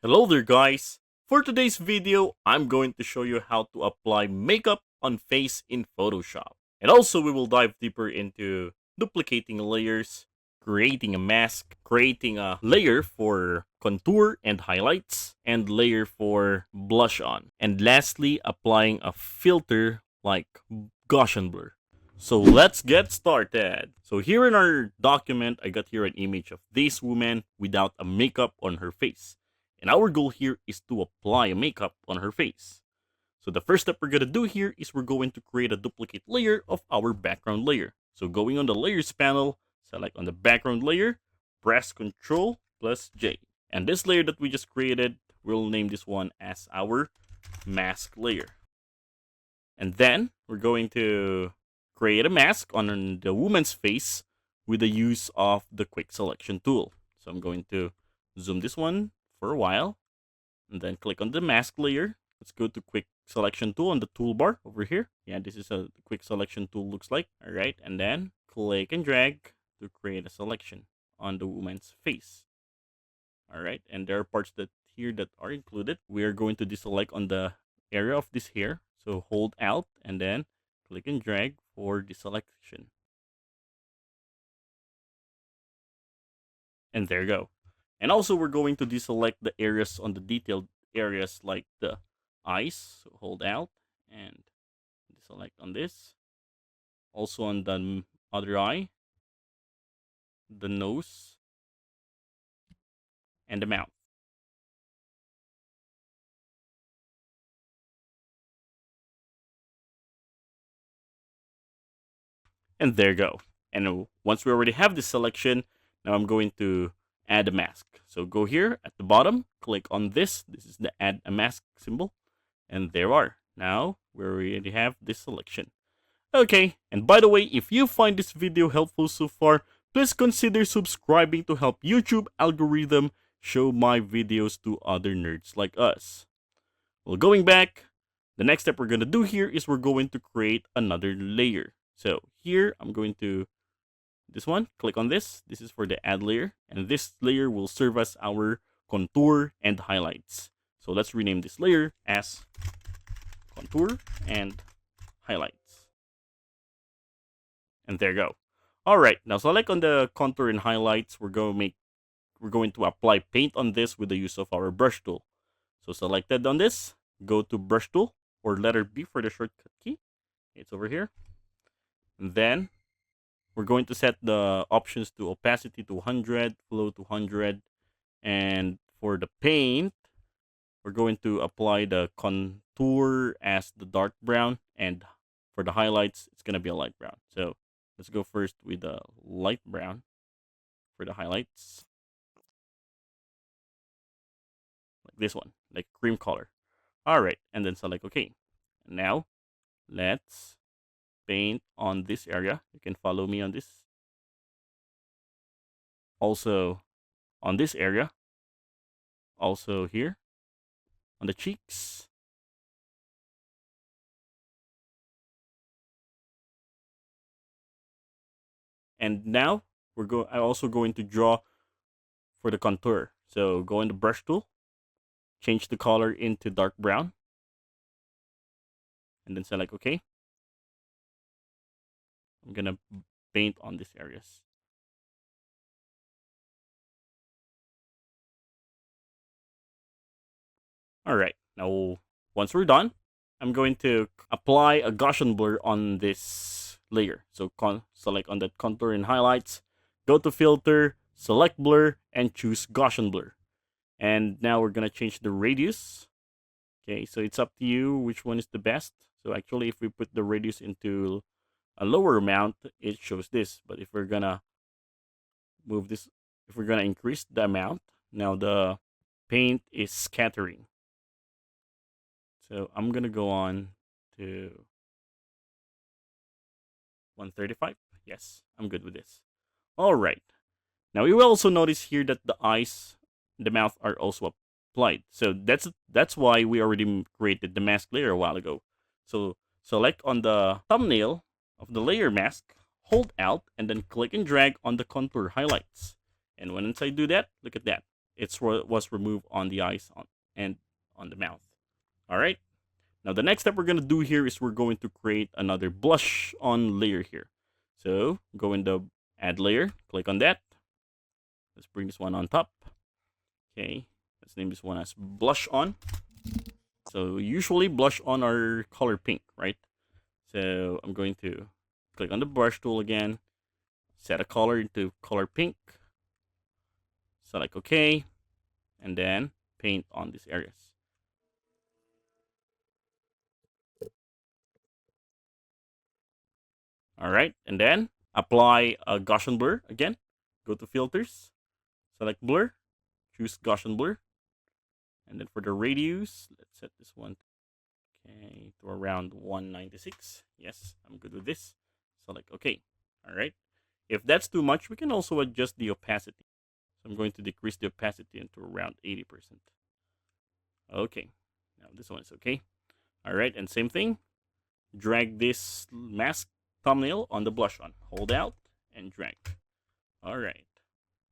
Hello there guys! For today's video, I'm going to show you how to apply makeup on face in Photoshop. And also we will dive deeper into duplicating layers, creating a mask, creating a layer for contour and highlights, and layer for blush on. And lastly, applying a filter like Gaussian blur. So let's get started. So here in our document, I got here an image of this woman without a makeup on her face. And our goal here is to apply a makeup on her face. So the first step we're going to do here is we're going to create a duplicate layer of our background layer. So going on the layers panel, select on the background layer, press Ctrl plus J. And this layer that we just created, we'll name this one as our mask layer. And then we're going to create a mask on the woman's face with the use of the quick selection tool. So I'm going to zoom this one for a while and then click on the mask layer. Let's go to quick selection tool on the toolbar over here. Yeah, this is a quick selection tool looks like. All right, and then click and drag to create a selection on the woman's face. All right, and there are parts that here that are included. We are going to deselect on the area of this hair. So hold Alt and then click and drag for deselection. And there you go. And also we're going to deselect the areas on the detailed areas like the eyes. So hold Alt and deselect on this. Also on the other eye, the nose, and the mouth. And there you go. And once we already have this selection, now I'm going to add a mask. So go here at the bottom, click on this. This is the add a mask symbol. And there are. Now we already have this selection. Okay, and by the way, if you find this video helpful so far, please consider subscribing to help YouTube algorithm show my videos to other nerds like us. Well, going back, the next step we're going to do here is we're going to create another layer. So here, I'm going to, this one, click on this. This is for the add layer. And this layer will serve as our contour and highlights. So let's rename this layer as contour and highlights. And there you go. All right, now select on the contour and highlights. We're going to apply paint on this with the use of our brush tool. So selected on this, go to brush tool or letter B for the shortcut key. It's over here. And then we're going to set the options to opacity to 100, flow to 100, and for the paint, we're going to apply the contour as the dark brown, and for the highlights, it's going to be a light brown. So let's go first with the light brown for the highlights. Like this one, like cream color. All right, and then select OK. Now, let's paint on this area. You can follow me on this. Also, on this area. Also here, on the cheeks. And now, I'm also going to draw for the contour. So go in the brush tool, change the color into dark brown, and then select OK. I'm gonna paint on these areas. All right, now once we're done, I'm going to apply a Gaussian blur on this layer. So select on the contour and highlights, go to filter, select blur, and choose Gaussian blur. And now we're gonna change the radius. Okay, so it's up to you which one is the best. So actually, if we put the radius into a lower amount, it shows this. But if we're gonna move this, if we're gonna increase the amount, now the paint is scattering. So I'm gonna go on to 135. Yes, I'm good with this. All right. Now you will also notice here that the eyes, the mouth are also applied. So that's why we already created the mask layer a while ago. So select on the thumbnail of the layer mask, hold Alt, and then click and drag on the contour highlights. And once I do that, look at that. was removed on the eyes and on the mouth. All right. Now the next step we're gonna do here is we're going to create another blush on layer here. So go in the add layer, click on that. Let's bring this one on top. Okay, let's name this one as blush on. So usually blush on are color pink, right? So I'm going to click on the brush tool again, set a color into color pink, select OK, and then paint on these areas. All right, and then apply a Gaussian blur again. Go to filters, select blur, choose Gaussian blur, and then for the radius, let's set this one to around 196. Yes, I'm good with this. Select OK. All right. If that's too much, we can also adjust the opacity. So I'm going to decrease the opacity into around 80%. Okay. Now this one is okay. All right, and same thing. Drag this mask thumbnail on the blush on. Hold out and drag. All right.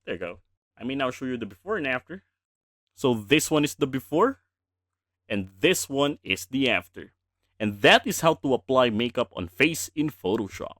There you go. I may now show you the before and after. So this one is the before, and this one is the after. And that is how to apply makeup on face in Photoshop.